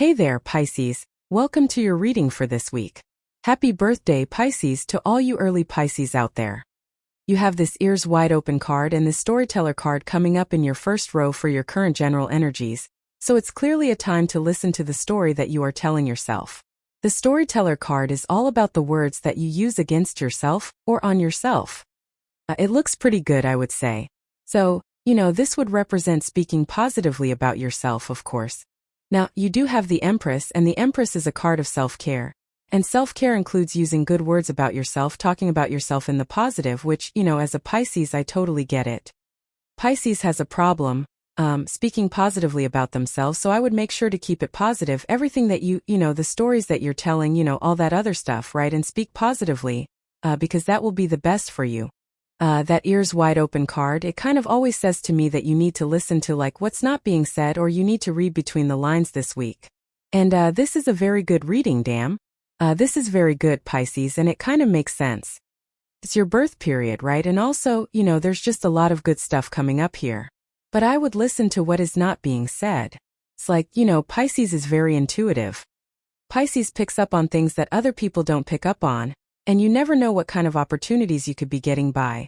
Hey there, Pisces. Welcome to your reading for this week. Happy birthday, Pisces, to all you early Pisces out there. You have this ears wide open card and this storyteller card coming up in your first row for your current general energies, so it's clearly a time to listen to the story that you are telling yourself. The storyteller card is all about the words that you use against yourself or on yourself. It looks pretty good, I would say. So, this would represent speaking positively about yourself, of course. Now, you do have the Empress, and the Empress is a card of self-care. And self-care includes using good words about yourself, talking about yourself in the positive, which, as a Pisces, I totally get it. Pisces has a problem, speaking positively about themselves, so I would make sure to keep it positive. Everything that the stories that you're telling, all that other stuff, right? And speak positively, because that will be the best for you. That ears wide open card, it kind of always says to me that you need to listen to what's not being said, or you need to read between the lines this week. And this is a very good reading, damn. This is very good, Pisces, and it kind of makes sense. It's your birth period, right? And also, there's just a lot of good stuff coming up here. But I would listen to what is not being said. It's like, Pisces is very intuitive. Pisces picks up on things that other people don't pick up on. And you never know what kind of opportunities you could be getting by,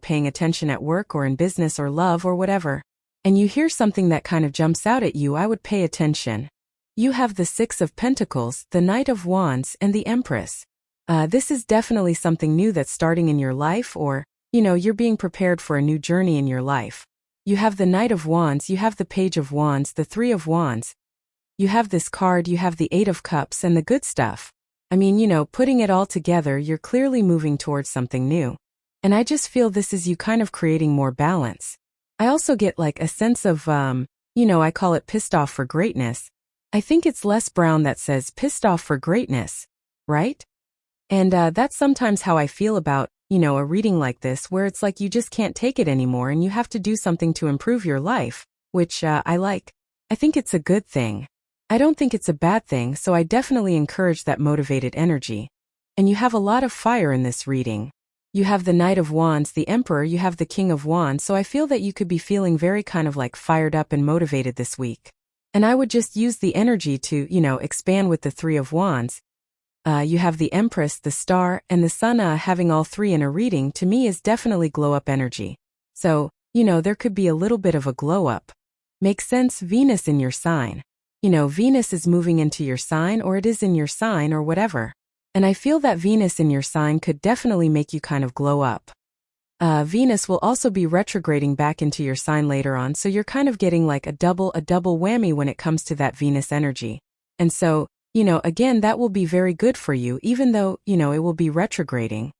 paying attention at work or in business or love or whatever. And you hear something that kind of jumps out at you, I would pay attention. You have the Six of Pentacles, the Knight of Wands, and the Empress. This is definitely something new that's starting in your life, or, you're being prepared for a new journey in your life. You have the Knight of Wands, you have the Page of Wands, the Three of Wands. You have this card, you have the Eight of Cups, and the good stuff. I mean, putting it all together, you're clearly moving towards something new. And I just feel this is you kind of creating more balance. I also get a sense of, I call it pissed off for greatness. I think it's Les Brown that says pissed off for greatness, right? And that's sometimes how I feel about, a reading like this, where it's like you just can't take it anymore and you have to do something to improve your life, which I like. I think it's a good thing. I don't think it's a bad thing, so I definitely encourage that motivated energy. And you have a lot of fire in this reading. You have the Knight of Wands, the Emperor, you have the King of Wands, so I feel that you could be feeling very kind of fired up and motivated this week. And I would just use the energy to, expand with the Three of Wands. You have the Empress, the Star, and the Sun. Having all three in a reading, to me, is definitely glow-up energy. So, there could be a little bit of a glow-up. Makes sense, Venus in your sign. Venus is moving into your sign, or it is in your sign, or whatever. And I feel that Venus in your sign could definitely make you kind of glow up. Venus will also be retrograding back into your sign later on, so you're kind of getting a double whammy when it comes to that Venus energy. And so, again, that will be very good for you, even though, it will be retrograding.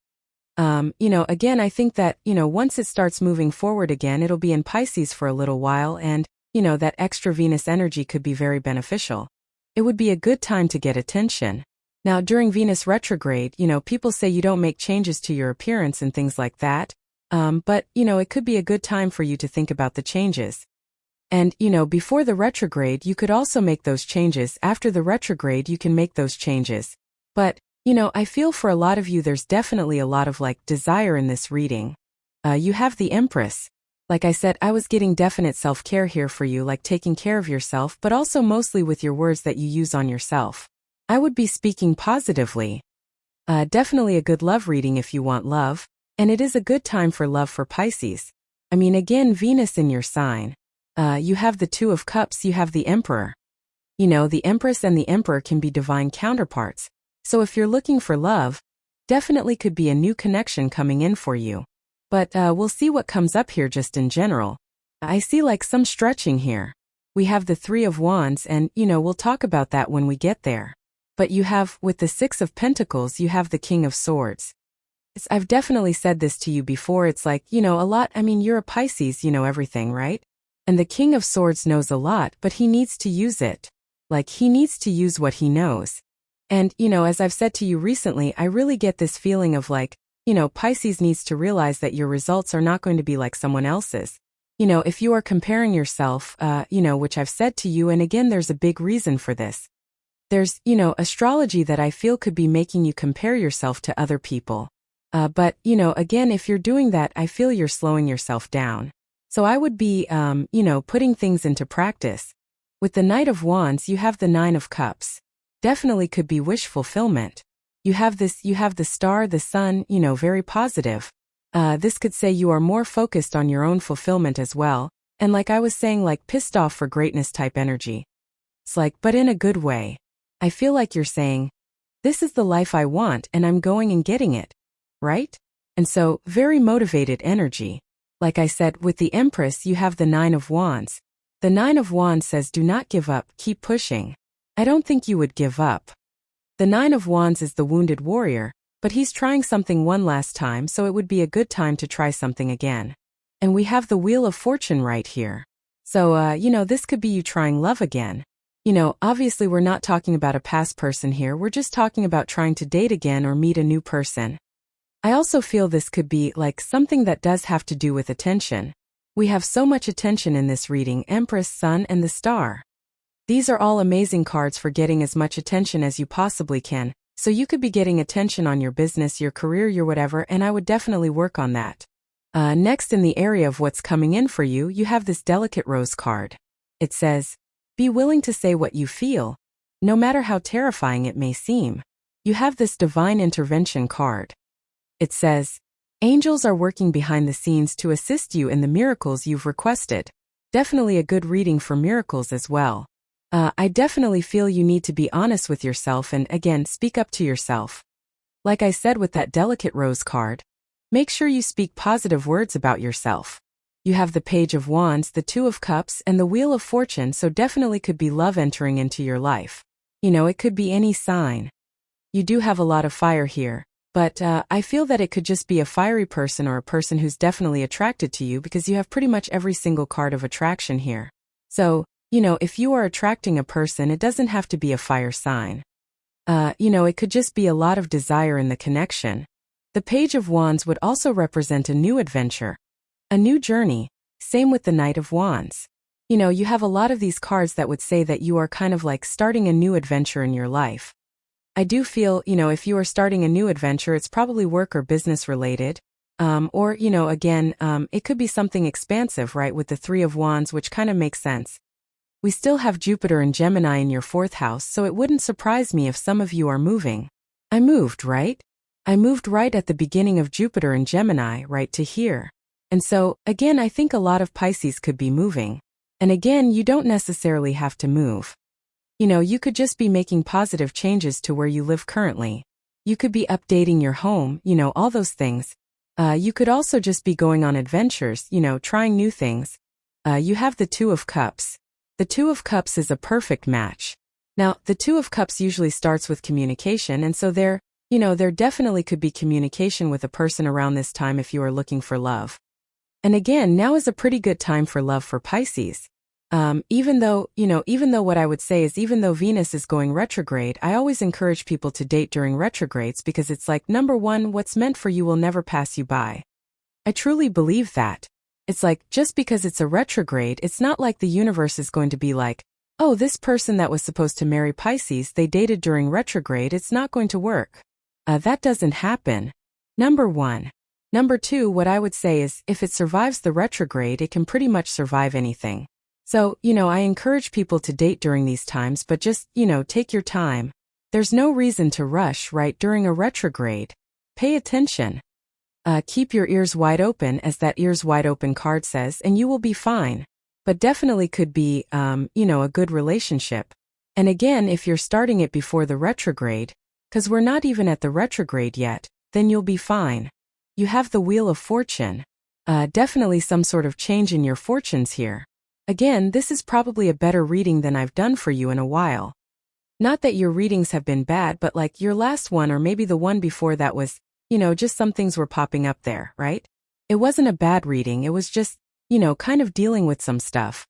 Again, I think that, once it starts moving forward again, it'll be in Pisces for a little while, and that extra Venus energy could be very beneficial. It would be a good time to get attention. Now, during Venus retrograde, people say you don't make changes to your appearance and things like that. But, it could be a good time for you to think about the changes. And, before the retrograde, you could also make those changes. After the retrograde, you can make those changes. But, I feel for a lot of you, there's definitely a lot of desire in this reading. You have the Empress. Like I said, I was getting definite self-care here for you, taking care of yourself, but also mostly with your words that you use on yourself. I would be speaking positively. Definitely a good love reading if you want love, and it is a good time for love for Pisces. I mean, again, Venus in your sign. You have the Two of Cups, you have the Emperor. The Empress and the Emperor can be divine counterparts. So if you're looking for love, definitely could be a new connection coming in for you. But we'll see what comes up here just in general. I see some stretching here. We have the Three of Wands, and, we'll talk about that when we get there. But you have, with the Six of Pentacles, you have the King of Swords. I've definitely said this to you before, it's a lot, I mean, you're a Pisces, everything, right? And the King of Swords knows a lot, but he needs to use it. He needs to use what he knows. And, as I've said to you recently, I really get this feeling of Pisces needs to realize that your results are not going to be like someone else's. If you are comparing yourself, which I've said to you, and again, there's a big reason for this. There's, astrology that I feel could be making you compare yourself to other people. But, again, if you're doing that, I feel you're slowing yourself down. So I would be, putting things into practice. With the Knight of Wands, you have the Nine of Cups. Definitely could be wish fulfillment. You have the star, the sun, very positive. This could say you are more focused on your own fulfillment as well. And like I was saying, like pissed off for greatness type energy. It's like, but in a good way. I feel like you're saying, this is the life I want and I'm going and getting it. Right? And so, very motivated energy. Like I said, with the Empress, you have the Nine of Wands. The Nine of Wands says do not give up, keep pushing. I don't think you would give up. The Nine of Wands is the wounded warrior, but he's trying something one last time, so it would be a good time to try something again. And we have the Wheel of Fortune right here. So, this could be you trying love again. Obviously we're not talking about a past person here, we're just talking about trying to date again or meet a new person. I also feel this could be like something that does have to do with attention. We have so much attention in this reading, Empress, Sun, and the Star. These are all amazing cards for getting as much attention as you possibly can, so you could be getting attention on your business, your career, your whatever, and I would definitely work on that. Next, in the area of what's coming in for you, you have this Delicate Rose card. It says, be willing to say what you feel, no matter how terrifying it may seem. You have this Divine Intervention card. It says, angels are working behind the scenes to assist you in the miracles you've requested. Definitely a good reading for miracles as well. I definitely feel you need to be honest with yourself and, again, speak up to yourself. Like I said with that Delicate Rose card, make sure you speak positive words about yourself. You have the Page of Wands, the Two of Cups, and the Wheel of Fortune, so definitely could be love entering into your life. It could be any sign. You do have a lot of fire here, but I feel that it could just be a fiery person or a person who's definitely attracted to you because you have pretty much every single card of attraction here. So, if you are attracting a person, it doesn't have to be a fire sign. It could just be a lot of desire in the connection. The Page of Wands would also represent a new adventure, a new journey. Same with the Knight of Wands. You have a lot of these cards that would say that you are kind of like starting a new adventure in your life. I do feel, if you are starting a new adventure, it's probably work or business related. Or, it could be something expansive, right, with the Three of Wands, which kind of makes sense. We still have Jupiter and Gemini in your 4th house, so it wouldn't surprise me if some of you are moving. I moved, right? I moved right at the beginning of Jupiter and Gemini, right to here. And so, again, I think a lot of Pisces could be moving. And again, you don't necessarily have to move. You could just be making positive changes to where you live currently. You could be updating your home, all those things. You could also just be going on adventures, trying new things. You have the Two of Cups. The Two of Cups is a perfect match. Now, the Two of Cups usually starts with communication, and so there definitely could be communication with a person around this time if you are looking for love. And again, now is a pretty good time for love for Pisces. Even though what I would say is even though Venus is going retrograde, I always encourage people to date during retrogrades because it's like, number one, what's meant for you will never pass you by. I truly believe that. It's like, just because it's a retrograde, it's not like the universe is going to be like, oh, this person that was supposed to marry Pisces, they dated during retrograde, it's not going to work. That doesn't happen. Number one. Number two, what I would say is, if it survives the retrograde, it can pretty much survive anything. So, I encourage people to date during these times, but just, take your time. There's no reason to rush, right, during a retrograde. Pay attention. Keep your ears wide open, as that ears wide open card says, and you will be fine. But definitely could be, a good relationship. And again, if you're starting it before the retrograde, because we're not even at the retrograde yet, then you'll be fine. You have the Wheel of Fortune. Definitely some sort of change in your fortunes here. Again, this is probably a better reading than I've done for you in a while. Not that your readings have been bad, but like your last one or maybe the one before that was, just some things were popping up there, right? It wasn't a bad reading, it was just, kind of dealing with some stuff.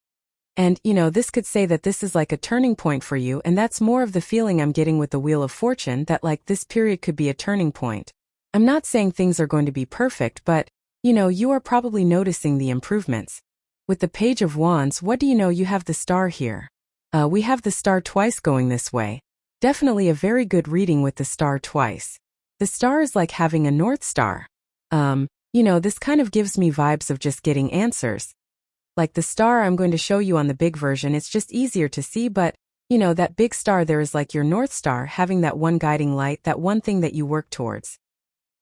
And, this could say that this is like a turning point for you, and that's more of the feeling I'm getting with the Wheel of Fortune, that like this period could be a turning point. I'm not saying things are going to be perfect, but, you are probably noticing the improvements. With the Page of Wands, what do you know? You have the Star here. We have the Star twice going this way. Definitely a very good reading with the Star twice. The Star is like having a North Star. This kind of gives me vibes of just getting answers. Like the star I'm going to show you on the big version, it's just easier to see, but, that big star there is like your North Star, having that one guiding light, that one thing that you work towards.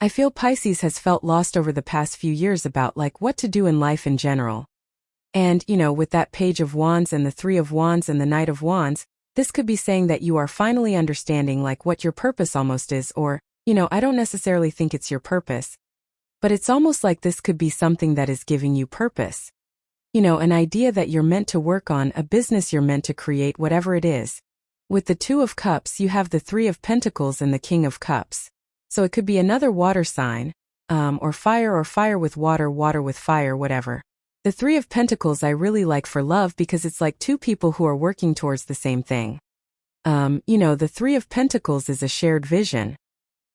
I feel Pisces has felt lost over the past few years about like what to do in life in general. And, with that Page of Wands and the Three of Wands and the Knight of Wands, this could be saying that you are finally understanding like what your purpose almost is, or, I don't necessarily think it's your purpose, but it's almost like this could be something that is giving you purpose. An idea that you're meant to work on, a business you're meant to create, whatever it is. With the Two of Cups, you have the Three of Pentacles and the King of Cups. So it could be another water sign, or fire with water, water with fire, whatever. The Three of Pentacles I really like for love because it's like two people who are working towards the same thing. The Three of Pentacles is a shared vision.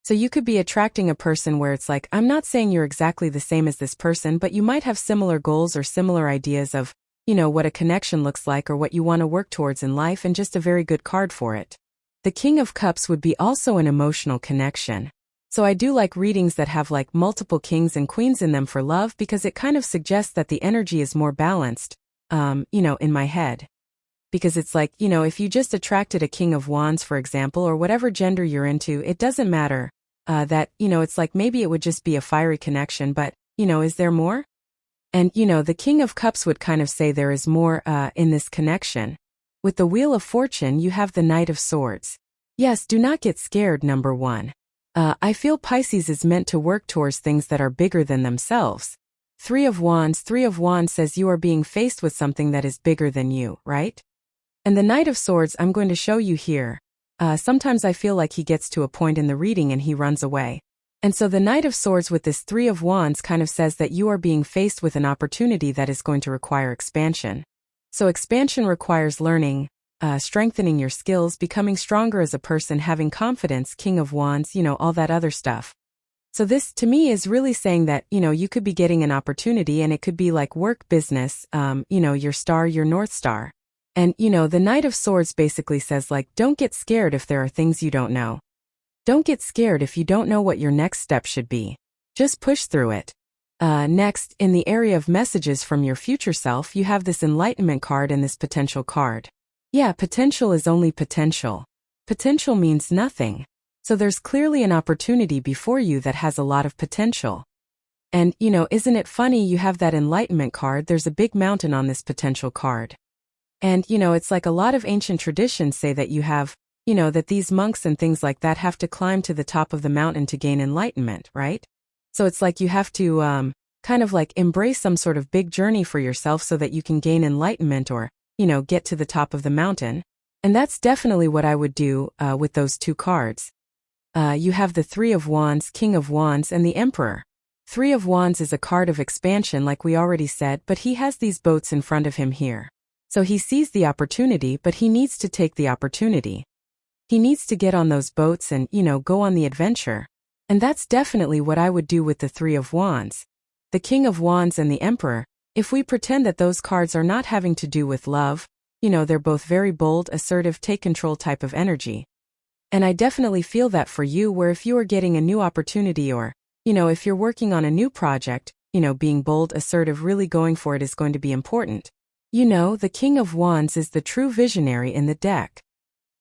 So you could be attracting a person where it's like, I'm not saying you're exactly the same as this person, but you might have similar goals or similar ideas of, what a connection looks like or what you want to work towards in life, and just a very good card for it. The King of Cups would be also an emotional connection. So I do like readings that have like multiple kings and queens in them for love because it kind of suggests that the energy is more balanced, in my head. Because it's like, if you just attracted a King of Wands, for example, or whatever gender you're into, it doesn't matter. It's like maybe it would just be a fiery connection, but, is there more? And, the King of Cups would kind of say there is more, in this connection. With the Wheel of Fortune, you have the Knight of Swords. Yes, do not get scared, number one. I feel Pisces is meant to work towards things that are bigger than themselves. Three of Wands says you are being faced with something that is bigger than you, right? And the Knight of Swords I'm going to show you here. Sometimes I feel like he gets to a point in the reading and he runs away. And so the Knight of Swords with this Three of Wands kind of says that you are being faced with an opportunity that is going to require expansion. So expansion requires learning, strengthening your skills, becoming stronger as a person, having confidence, King of Wands, all that other stuff. So this, to me, is really saying that, you could be getting an opportunity and it could be like work, business, your star, your North Star. And, the Knight of Swords basically says like, don't get scared if there are things you don't know. Don't get scared if you don't know what your next step should be. Just push through it. Next, in the area of messages from your future self, you have this Enlightenment card and this Potential card. Yeah, potential is only potential. Potential means nothing. So there's clearly an opportunity before you that has a lot of potential. And, isn't it funny you have that Enlightenment card, there's a big mountain on this Potential card. And, it's like a lot of ancient traditions say that you have, that these monks and things like that have to climb to the top of the mountain to gain enlightenment, right? So it's like you have to, kind of like embrace some sort of big journey for yourself so that you can gain enlightenment or, get to the top of the mountain. And that's definitely what I would do, with those two cards. You have the Three of Wands, King of Wands, and the Emperor. Three of Wands is a card of expansion like we already said, but he has these boats in front of him here. So he sees the opportunity, but he needs to take the opportunity. He needs to get on those boats and, go on the adventure. And that's definitely what I would do with the Three of Wands. The King of Wands and the Emperor, if we pretend that those cards are not having to do with love, they're both very bold, assertive, take control type of energy. And I definitely feel that for you, where if you are getting a new opportunity or, if you're working on a new project, being bold, assertive, really going for it is going to be important. The King of Wands is the true visionary in the deck.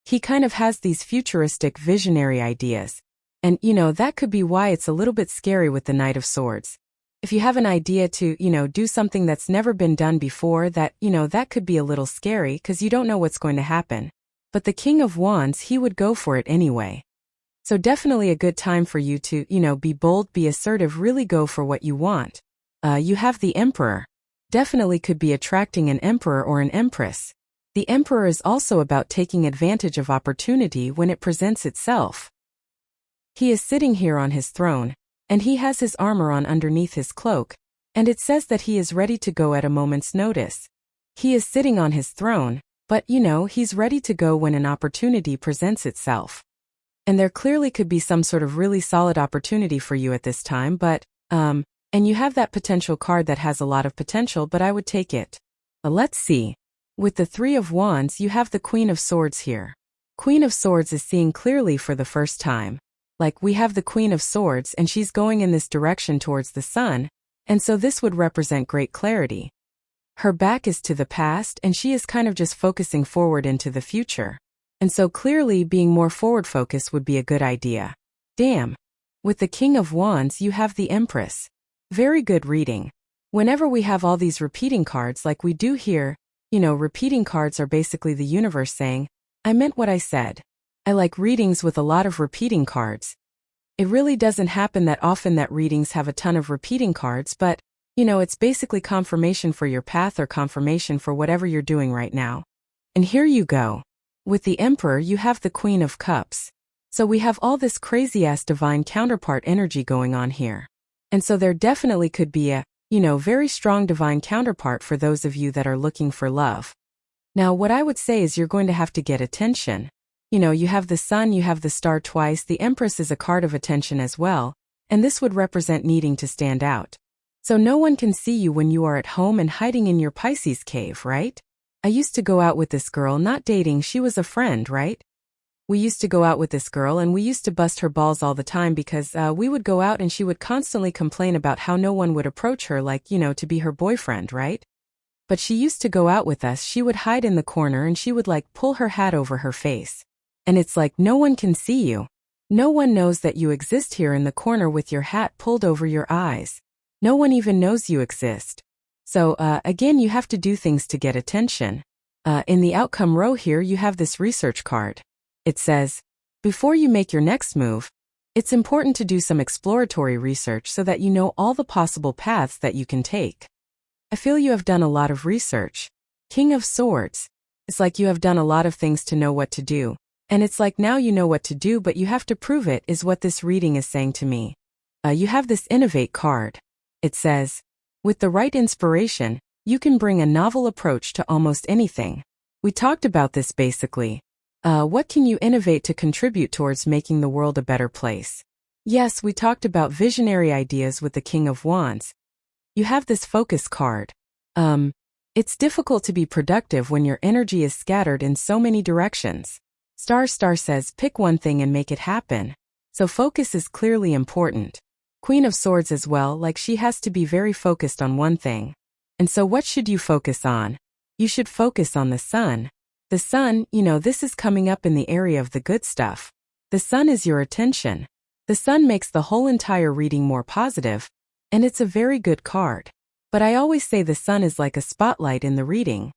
He kind of has these futuristic visionary ideas. And, that could be why it's a little bit scary with the Knight of Swords. If you have an idea to, do something that's never been done before, that, that could be a little scary because you don't know what's going to happen. But the King of Wands, he would go for it anyway. So definitely a good time for you to, be bold, be assertive, really go for what you want. You have the Emperor. Definitely could be attracting an emperor or an empress. The Emperor is also about taking advantage of opportunity when it presents itself. He is sitting here on his throne, and he has his armor on underneath his cloak, and it says that he is ready to go at a moment's notice. He is sitting on his throne, but he's ready to go when an opportunity presents itself. And there clearly could be some sort of really solid opportunity for you at this time, but, and you have that Potential card that has a lot of potential, but I would take it. Let's see. With the Three of Wands, you have the Queen of Swords here. Queen of Swords is seeing clearly for the first time. Like we have the Queen of Swords and she's going in this direction towards the sun, and so this would represent great clarity. Her back is to the past and she is kind of just focusing forward into the future. And so clearly being more forward-focused would be a good idea. Damn. With the King of Wands, you have the Empress. Very good reading. Whenever we have all these repeating cards like we do here, repeating cards are basically the universe saying, I meant what I said. I like readings with a lot of repeating cards. It really doesn't happen that often that readings have a ton of repeating cards, but, it's basically confirmation for your path or confirmation for whatever you're doing right now. And here you go. With the Emperor, you have the Queen of Cups. So we have all this crazy-ass divine counterpart energy going on here. And so there definitely could be a, very strong divine counterpart for those of you that are looking for love. Now, what I would say is you're going to have to get attention. You have the Sun, you have the Star twice, the Empress is a card of attention as well, and this would represent needing to stand out. So no one can see you when you are at home and hiding in your Pisces cave, right? I used to go out with this girl, not dating, she was a friend, right? We used to go out with this girl and we used to bust her balls all the time because we would go out and she would constantly complain about how no one would approach her like, to be her boyfriend, right? But she used to go out with us, she would hide in the corner and she would pull her hat over her face. And it's like no one can see you. No one knows that you exist here in the corner with your hat pulled over your eyes. No one even knows you exist. So, again, you have to do things to get attention. In the outcome row here, you have this research card. It says, before you make your next move, it's important to do some exploratory research so that you know all the possible paths that you can take. I feel you have done a lot of research. King of Swords. It's like you have done a lot of things to know what to do. And it's like now you know what to do, but you have to prove it, is what this reading is saying to me. You have this Innovate card. It says, with the right inspiration, you can bring a novel approach to almost anything. We talked about this basically. What can you innovate to contribute towards making the world a better place? Yes, we talked about visionary ideas with the King of Wands. You have this Focus card. It's difficult to be productive when your energy is scattered in so many directions. Star says pick one thing and make it happen. So focus is clearly important. Queen of Swords as well, she has to be very focused on one thing. And so what should you focus on? You should focus on the Sun. The Sun, this is coming up in the area of the good stuff. The Sun is your attention. The Sun makes the whole entire reading more positive, and it's a very good card. But I always say the Sun is like a spotlight in the reading.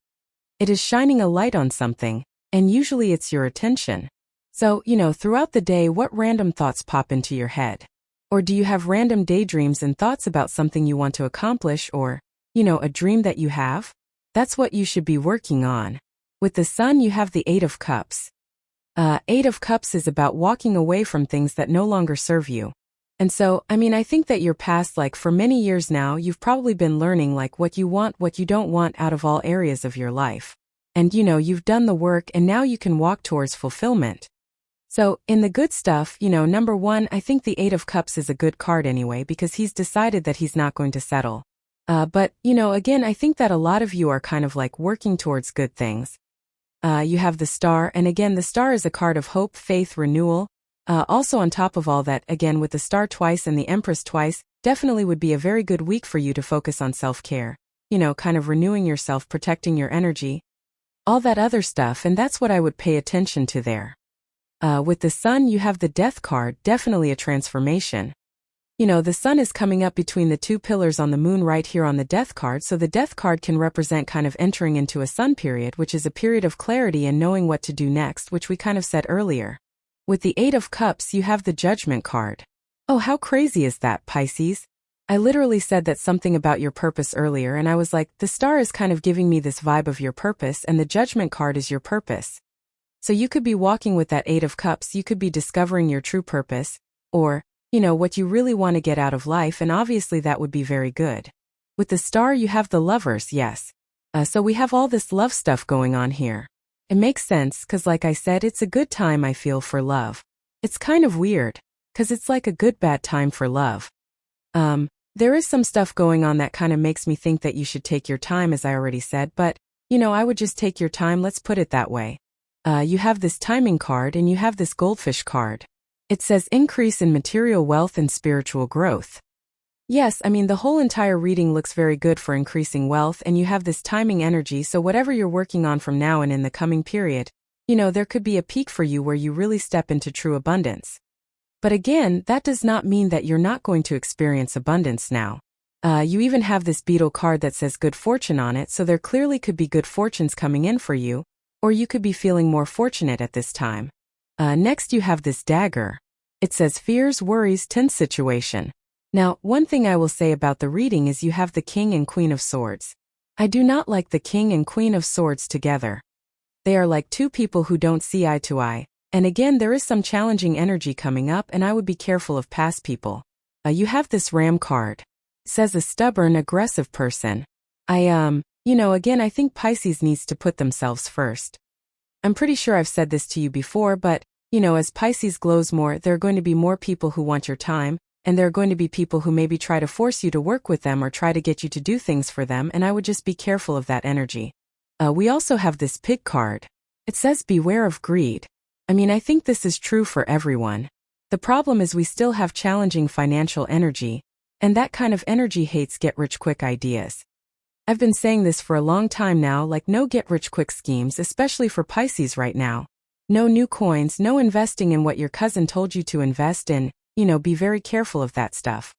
It is shining a light on something, and usually it's your attention. So, throughout the day, what random thoughts pop into your head? Or do you have random daydreams and thoughts about something you want to accomplish or, a dream that you have? That's what you should be working on. With the Sun, you have the Eight of Cups. Eight of Cups is about walking away from things that no longer serve you. And so, I think that your past, for many years now, you've probably been learning, what you want, what you don't want out of all areas of your life. And, you've done the work and now you can walk towards fulfillment. So, in the good stuff, number one, I think the Eight of Cups is a good card anyway because he's decided that he's not going to settle. But, again, I think that a lot of you are kind of working towards good things. You have the Star, and again, the Star is a card of hope, faith, renewal. Also on top of all that, again, with the Star twice and the Empress twice, definitely would be a very good week for you to focus on self-care. Kind of renewing yourself, protecting your energy. All that other stuff, and that's what I would pay attention to there. With the Sun, you have the Death card, definitely a transformation. The Sun is coming up between the two pillars on the Moon right here on the Death card, so the Death card can represent kind of entering into a Sun period, which is a period of clarity and knowing what to do next, which we kind of said earlier. With the Eight of Cups, you have the Judgment card. Oh, how crazy is that, Pisces? I literally said that something about your purpose earlier, and I was like, the Star is kind of giving me this vibe of your purpose, and the Judgment card is your purpose. So you could be walking with that Eight of Cups, you could be discovering your true purpose, or what you really want to get out of life, and obviously that would be very good. With the Star, you have the Lovers, yes. So we have all this love stuff going on here. It makes sense, cause like I said, it's a good time I feel for love. It's kind of weird, cause it's like a good bad time for love. There is some stuff going on that kind of makes me think that you should take your time, as I already said, but, I would just take your time, let's put it that way. You have this Timing card and you have this Goldfish card. It says increase in material wealth and spiritual growth. Yes, I mean, the whole entire reading looks very good for increasing wealth, and you have this timing energy, so whatever you're working on from now and in the coming period, there could be a peak for you where you really step into true abundance. But again, that does not mean that you're not going to experience abundance now. You even have this beetle card that says good fortune on it, so there clearly could be good fortunes coming in for you, or you could be feeling more fortunate at this time. Next you have this dagger. It says fears, worries, tense situation. Now, one thing I will say about the reading is you have the King and Queen of Swords. I do not like the King and Queen of Swords together. They are like two people who don't see eye to eye, and again there is some challenging energy coming up, and I would be careful of past people. You have this Ram card. It says a stubborn, aggressive person. Again, I think Pisces needs to put themselves first. I'm pretty sure I've said this to you before, but, as Pisces glows more, there are going to be more people who want your time, and there are going to be people who maybe try to force you to work with them or try to get you to do things for them, and I would just be careful of that energy. We also have this pig card. It says beware of greed. I mean, I think this is true for everyone. The problem is we still have challenging financial energy, and that kind of energy hates get-rich-quick ideas. I've been saying this for a long time now, like no get-rich-quick schemes, especially for Pisces right now. No new coins, no investing in what your cousin told you to invest in. Be very careful of that stuff.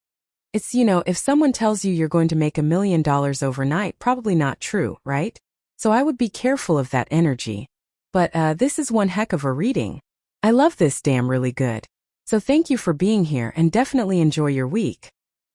It's, if someone tells you you're going to make $1 million overnight, probably not true, right? So I would be careful of that energy. But this is one heck of a reading. I love this really good. So thank you for being here and definitely enjoy your week.